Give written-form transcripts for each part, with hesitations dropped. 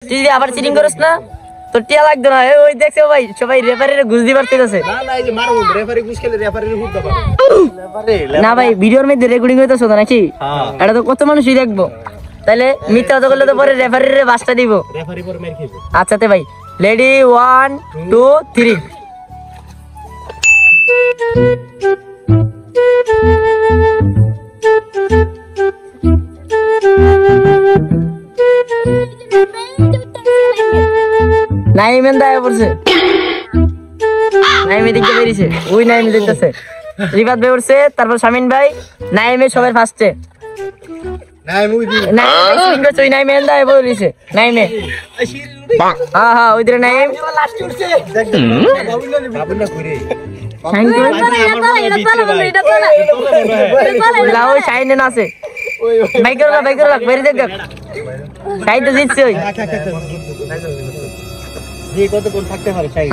তুই যদি আবার চিটিং করিস না তোর টিয়া লাগতো না। ওই দেখছো ভাই সবাই রেফারির ঘুষ দিবার চাইছে। না ভাই ভিডিওর মধ্যে রেকর্ডিং হইতেছ তো নাকি? এটা তো কত মানুষই দেখবো, তাহলে মিথ্যা কথা বললে তো পরে রেফারির বাসটা দিব। আচ্ছা তে ভাই রেডি 1 2 3। নাইমেন দায় পড়ছে, নাইমে দেখতে বেরিয়েছে, ওই নাইমে দেখতেছে। রিফাত ভাই উঠছে, তারপর শামিন ভাই, নাইমে সবার ফার্স্টে।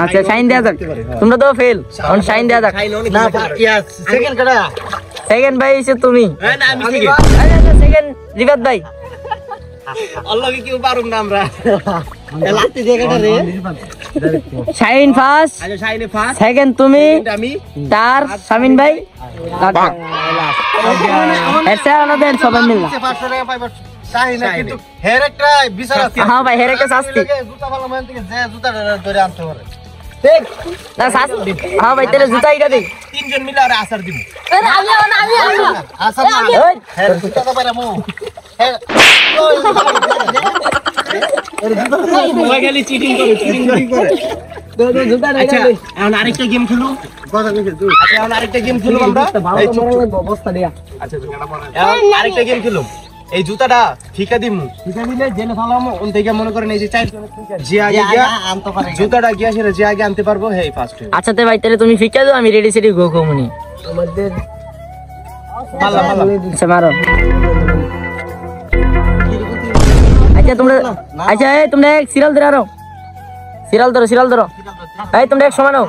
আচ্ছা শাইন দেয়া যাক, তোমরা তো ফেল, শাইন দেয়া যাক। সেকেন্ড ভাই এসে তুমি, সেকেন্ড রিফাত ভাই। শাইন ফার্স্ট, সেকেন্ড তুমি, তার শামিন ভাই, সবাই মিললাম। হ্যাঁ ভাই হের একটা শাস্তি। হ্যাঁ ভাই তাহলে জুতা এটা দিই, তিনজন মিলে আর আসার দিব। আরেকটা গেম খেলু, আরেকটা গেম খেলু আমরা, আরেকটা গেম খেলু। এই জুতাটা ঠিকা দিমু, ঠিকা দিলে জেনে ফেলামু। ওন থেকে মনে করেন এই যে চাই যে আগে গিয়া আনতে পারে, জুতাটা গিয়া সেটা যে আগে আনতে পারবো হেই ফার্স্ট। আচ্ছা তে ভাই তাহলে তুমি ফিকা দাও, আমি রেডি সেডি গো কমুনি আমাদের পাল্লা পাল্লা। আচ্ছা মারো। আচ্ছা তোমরা, আচ্ছা এই তোমরা এক সিরিয়াল ধরে আরো, সিরিয়াল ধরো, সিরিয়াল ধরো। এই তোমরা এক সমান হও,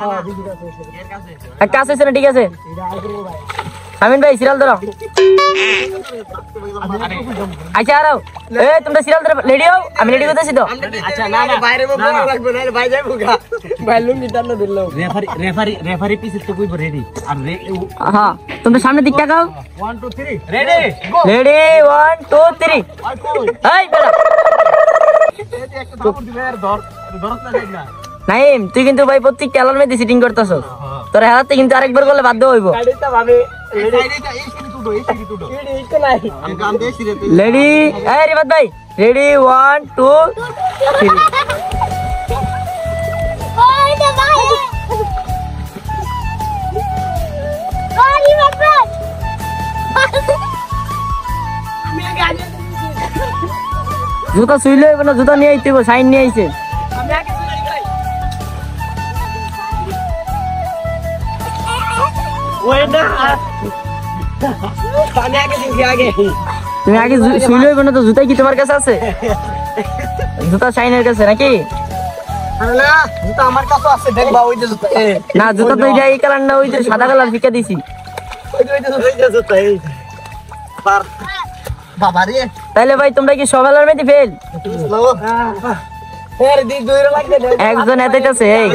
এক কাজ হইছে না? ঠিক আছে আমিন ভাই সিরিয়াল ধরো। আচ্ছা আরো এই তোমরা সিরিয়াল ধরো, রেডি হও? আমি রেডি করতেছি তো। আচ্ছা না না বাইরে বলবো লাগবে না, ভাই যাইবো গা, ভাই লুঙ্গি টানো দিলো। রেফারি পিছে তো কইবো রেডি। আর হ্যাঁ তোমরা সামনে দিক তাকাও। 1 2 3 রেডি গো। রেডি 1 2 3। এই বেটা এই একটা দাবর দিবে আর ধরছ না দেখ না। নাইম তুই কিন্তু ভাই প্রত্যেক খেলার মধ্যে সিটিং করতেছ, তোর হাতে কিন্তু আরেকবার করলে বাধ্য হইব। রেডি? এই রিফাত ভাই রেডি 1 2 3। জুতা শুইলে হইব না, জুতা নিয়ে আইতে হইব, সাইন নিয়ে আইছে। তুমি আগে শুইলে হইব না তো, জুতাই কি তোমার কাছে আছে? জুতা শাইনের কাছে নাকি? না জুতা তো এই কালার না, ওই যে সাদা কালার ফিকা দিছি। তাহলে ভাই তোমরা কি সকালের মধ্যে ফেল? একজন এত আছে, এই